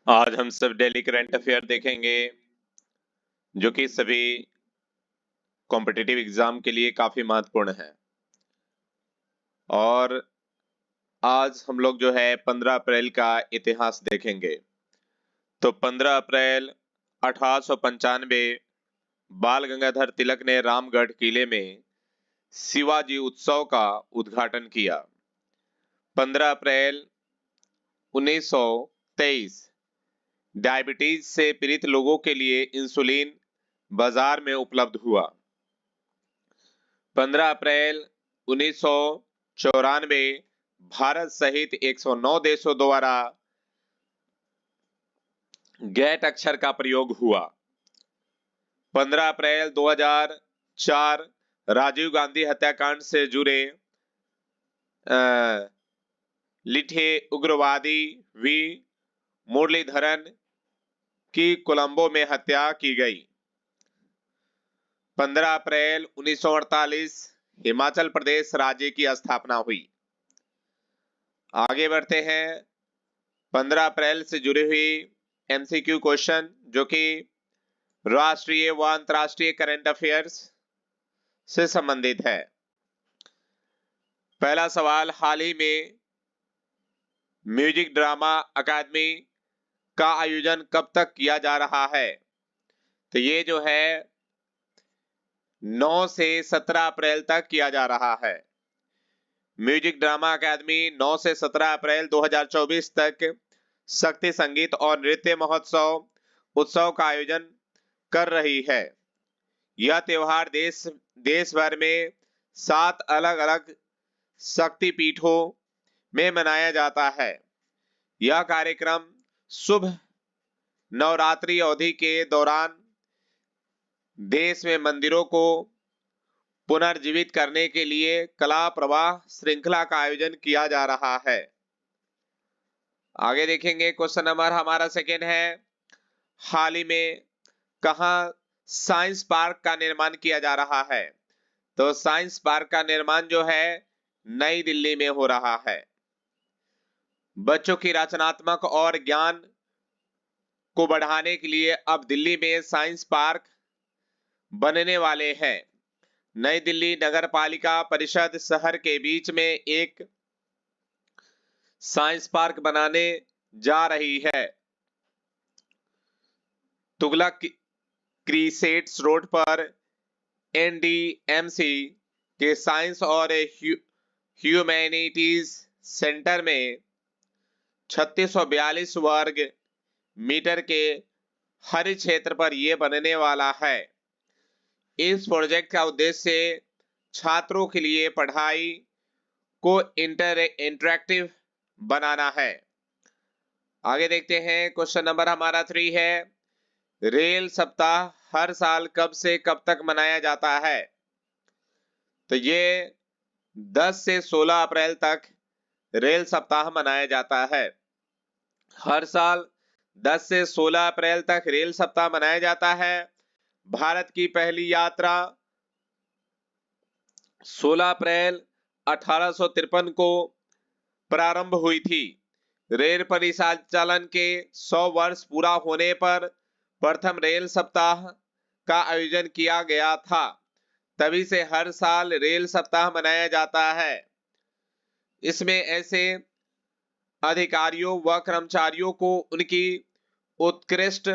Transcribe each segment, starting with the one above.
आज हम सब डेली करंट अफेयर देखेंगे जो कि सभी कॉम्पिटिटिव एग्जाम के लिए काफी महत्वपूर्ण है। और आज हम लोग जो है 15 अप्रैल का इतिहास देखेंगे। तो 15 अप्रैल 1895 बाल गंगाधर तिलक ने रामगढ़ किले में शिवाजी उत्सव का उद्घाटन किया। 15 अप्रैल 1923 डायबिटीज से पीड़ित लोगों के लिए इंसुलिन बाजार में उपलब्ध हुआ। 15 अप्रैल 1994 भारत सहित 109 देशों द्वारा गैट अक्षर का प्रयोग हुआ। 15 अप्रैल 2004 राजीव गांधी हत्याकांड से जुड़े लिठे उग्रवादी वी मुरलीधरन की कोलंबो में हत्या की गई। 15 अप्रैल 1948 हिमाचल प्रदेश राज्य की स्थापना हुई। आगे बढ़ते हैं 15 अप्रैल से जुड़ी हुई एमसीक्यू क्वेश्चन जो कि राष्ट्रीय व अंतर्राष्ट्रीय करंट अफेयर्स से संबंधित है। पहला सवाल, हाल ही में म्यूजिक ड्रामा अकादमी का आयोजन कब तक किया जा रहा है? तो ये जो है 9 से 17 अप्रैल तक किया जा रहा है। म्यूजिक ड्रामा अकादमी 9 से 17 अप्रैल 2024 तक शक्ति संगीत और नृत्य महोत्सव उत्सव का आयोजन कर रही है। यह त्योहार देश भर में 7 अलग अलग शक्ति पीठों में मनाया जाता है। यह कार्यक्रम शुभ नवरात्रि अवधि के दौरान देश में मंदिरों को पुनर्जीवित करने के लिए कला प्रवाह श्रृंखला का आयोजन किया जा रहा है। आगे देखेंगे क्वेश्चन नंबर हमारा सेकेंड है, हाल ही में कहां साइंस पार्क का निर्माण किया जा रहा है? तो साइंस पार्क का निर्माण जो है नई दिल्ली में हो रहा है। बच्चों की रचनात्मक और ज्ञान को बढ़ाने के लिए अब दिल्ली में साइंस पार्क बनने वाले हैं। नई दिल्ली नगर पालिका परिषद शहर के बीच में एक साइंस पार्क बनाने जा रही है। तुगलक क्रीसेट्स रोड पर एनडीएमसी के साइंस और ह्यूमैनिटीज सेंटर में 3642 वर्ग मीटर के हर क्षेत्र पर यह बनने वाला है। इस प्रोजेक्ट का उद्देश्य छात्रों के लिए पढ़ाई को इंटरैक्टिव बनाना है। आगे देखते हैं क्वेश्चन नंबर हमारा 3 है, रेल सप्ताह हर साल कब से कब तक मनाया जाता है? तो ये 10 से 16 अप्रैल तक रेल सप्ताह मनाया जाता है। हर साल 10 से 16 अप्रैल तक रेल सप्ताह मनाया जाता है। भारत की पहली यात्रा 16 अप्रैल 1853 को प्रारंभ हुई थी। रेल परिचालन के 100 वर्ष पूरा होने पर प्रथम रेल सप्ताह का आयोजन किया गया था। तभी से हर साल रेल सप्ताह मनाया जाता है। इसमें ऐसे अधिकारियों व कर्मचारियों को उनकी उत्कृष्ट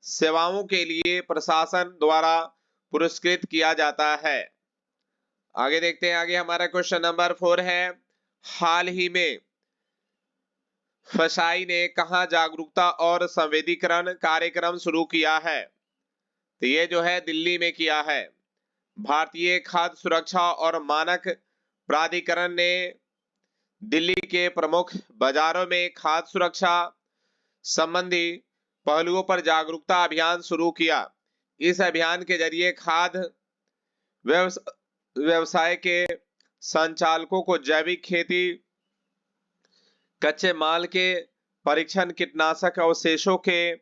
सेवाओं के लिए प्रशासन द्वारा पुरस्कृत किया जाता है। आगे देखते हैं, आगे हमारा क्वेश्चन नंबर 4 है, हाल ही में फसाई ने कहां जागरूकता और संवेदीकरण कार्यक्रम शुरू किया है? तो ये जो है दिल्ली में किया है। भारतीय खाद्य सुरक्षा और मानक प्राधिकरण ने दिल्ली के प्रमुख बाजारों में खाद्य सुरक्षा संबंधी पहलुओं पर जागरूकता अभियान शुरू किया। इस अभियान के जरिए खाद्य व्यवसाय के संचालकों को जैविक खेती, कच्चे माल के परीक्षण, कीटनाशक अवशेषों के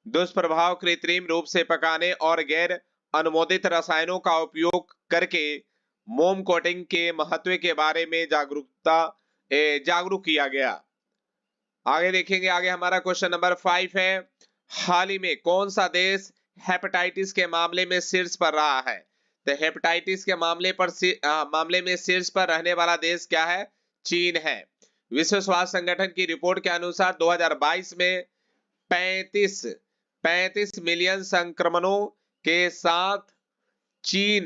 दुष्प्रभाव, कृत्रिम रूप से पकाने और गैर अनुमोदित रसायनों का उपयोग करके मोम कोटिंग के महत्व के बारे में जागरूक किया गया। आगे देखेंगे, आगे हमारा क्वेश्चन नंबर 5 है, हाल ही में कौन सा देश हेपेटाइटिस के मामले में शीर्ष पर रहा है? तो हेपेटाइटिस के मामले में शीर्ष पर रहने वाला देश क्या है? चीन है। विश्व स्वास्थ्य संगठन की रिपोर्ट के अनुसार 2022 में 35 मिलियन संक्रमणों के साथ चीन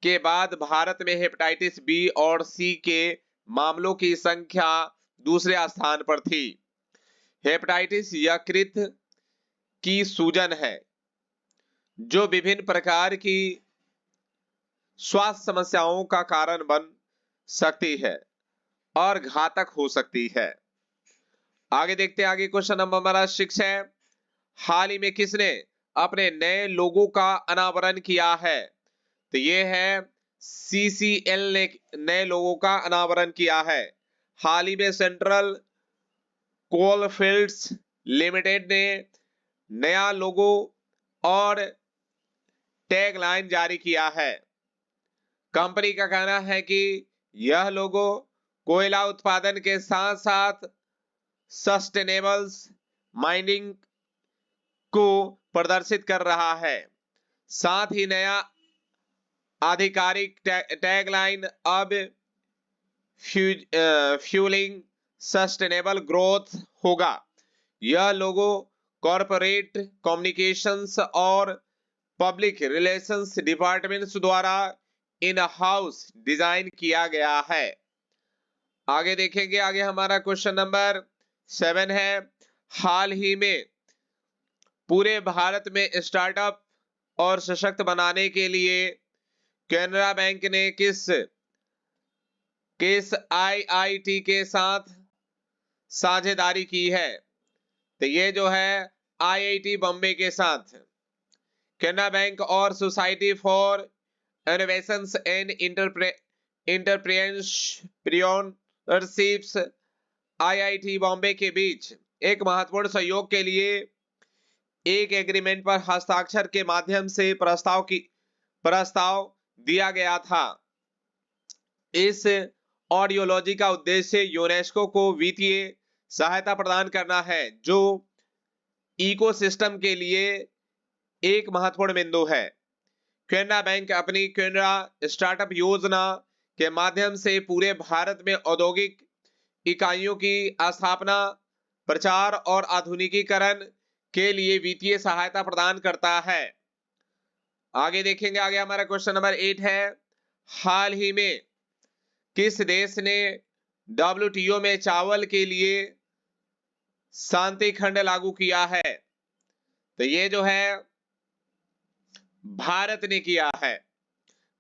के बाद भारत में हेपेटाइटिस बी और सी के मामलों की संख्या दूसरे स्थान पर थी। हेपेटाइटिस यकृत की सूजन है जो विभिन्न प्रकार की स्वास्थ्य समस्याओं का कारण बन सकती है और घातक हो सकती है। आगे देखते हैं, आगे क्वेश्चन नंबर हमारा 6 है, हाल ही में किसने अपने नए लोगो का अनावरण किया है? तो ये है CCL ने नए लोगों का अनावरण किया है। हाल ही में सेंट्रल कोलफील्ड्स लिमिटेड ने नया लोगो और टैगलाइन जारी किया है। कंपनी का कहना है कि यह लोगो कोयला उत्पादन के साथ साथ सस्टेनेबल माइनिंग को प्रदर्शित कर रहा है। साथ ही नया आधिकारिक टैगलाइन अब फ्यूलिंग सस्टेनेबल ग्रोथ होगा। यह लोगो कॉर्पोरेट कम्युनिकेशंस और पब्लिक रिलेशंस डिपार्टमेंट्स द्वारा इन हाउस डिजाइन किया गया है। आगे देखेंगे, आगे हमारा क्वेश्चन नंबर 7 है, हाल ही में पूरे भारत में स्टार्टअप और सशक्त बनाने के लिए कैनरा बैंक ने किस IIT के साथ साझेदारी की है? तो ये जो है IIT बॉम्बे के साथ। कैनरा बैंक और society for innovations and entrepreneurships IIT Bombay के बीच एक महत्वपूर्ण सहयोग के लिए एक एग्रीमेंट पर हस्ताक्षर के माध्यम से प्रस्ताव दिया गया था। इस ऑडियोलॉजी का उद्देश्य यूनेस्को को वित्तीय सहायता प्रदान करना है जो इकोसिस्टम के लिए एक महत्वपूर्ण बिंदु है। कैनरा बैंक अपनी कैनरा स्टार्टअप योजना के माध्यम से पूरे भारत में औद्योगिक इकाइयों की स्थापना, प्रचार और आधुनिकीकरण के लिए वित्तीय सहायता प्रदान करता है। आगे देखेंगे, आगे हमारा क्वेश्चन नंबर 8 है, हाल ही में किस देश ने WTO में चावल के लिए शांति खंड लागू किया है? तो ये जो है भारत ने किया है।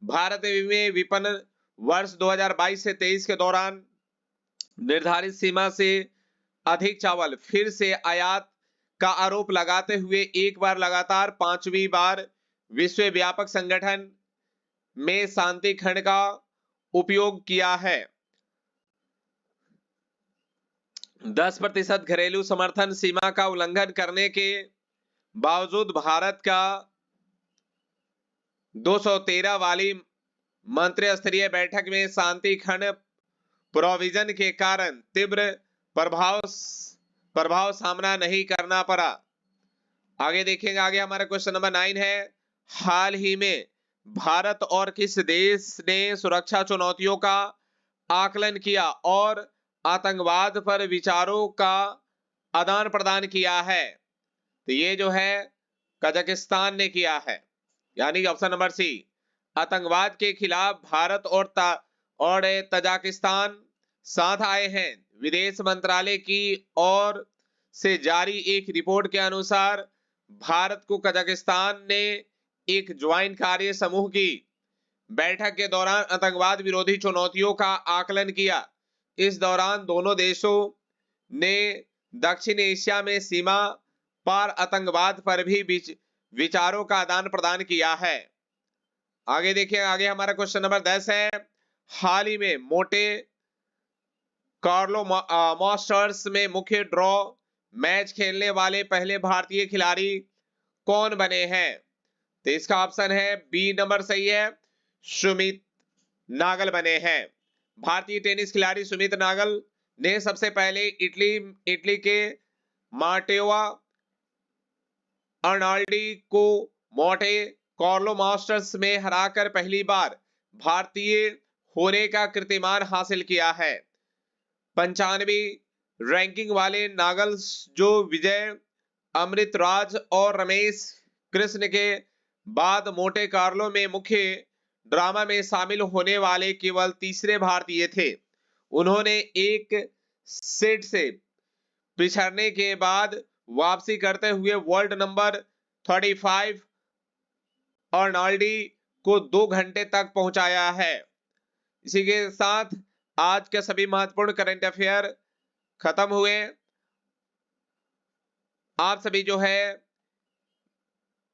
भारत में विपणन वर्ष 2022 से 23 के दौरान निर्धारित सीमा से अधिक चावल फिर से आयात का आरोप लगाते हुए एक बार लगातार 5वीं बार विश्वव्यापक संगठन में शांति खंड का उपयोग किया है। 10% घरेलू समर्थन सीमा का उल्लंघन करने के बावजूद भारत का 213 वाली मंत्रिस्तरीय बैठक में शांति खंड प्रोविजन के कारण तीव्र प्रभाव सामना नहीं करना पड़ा। आगे देखेंगे, आगे हमारा क्वेश्चन नंबर 9 है, हाल ही में भारत और किस देश ने सुरक्षा चुनौतियों का आकलन किया और आतंकवाद पर विचारों का आदान प्रदान किया है? तो ये जो है कजाकिस्तान ने किया है, यानी ऑप्शन नंबर सी। आतंकवाद के खिलाफ भारत और तजाकिस्तान साथ आए हैं। विदेश मंत्रालय की ओर से जारी एक रिपोर्ट के अनुसार भारत को कजाकिस्तान ने एक ज्वाइंट कार्य समूह की बैठक के दौरान आतंकवाद विरोधी चुनौतियों का आकलन किया। इस दौरान दोनों देशों ने दक्षिण एशिया में सीमा पार आतंकवाद पर भी विचारों का आदान प्रदान किया है। आगे देखिए, आगे हमारा क्वेश्चन नंबर 10 है, हाल ही में मोटे कार्लो मास्टर्स में मुख्य ड्रॉ मैच खेलने वाले पहले भारतीय खिलाड़ी कौन बने हैं? तो इसका ऑप्शन है बी नंबर सही है, सुमित नागल बने हैं। भारतीय टेनिस खिलाड़ी सुमित नागल ने सबसे पहले इटली के मार्टेओ अर्नाल्डी को मोंटे कार्लो मास्टर्स में हराकर पहली बार भारतीय होने का कीर्तिमान हासिल किया है। 95 रैंकिंग वाले नागल्स जो विजय अमृतराज और रमेश कृष्ण के बाद मोंटे कार्लो में मुख्य ड्रामा में शामिल होने वाले केवल तीसरे भारतीय थे। उन्होंने एक सेट से पिछड़ने के बाद वापसी करते हुए वर्ल्ड नंबर 35 अर्नाल्डी को 2 घंटे तक पहुंचाया है। इसी के साथ आज के सभी महत्वपूर्ण करंट अफेयर खत्म हुए। आप सभी जो है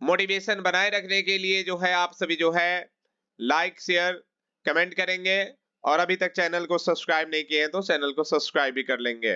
मोटिवेशन बनाए रखने के लिए जो है आप सभी जो है लाइक शेयर कमेंट करेंगे और अभी तक चैनल को सब्सक्राइब नहीं किए हैं तो चैनल को सब्सक्राइब भी कर लेंगे।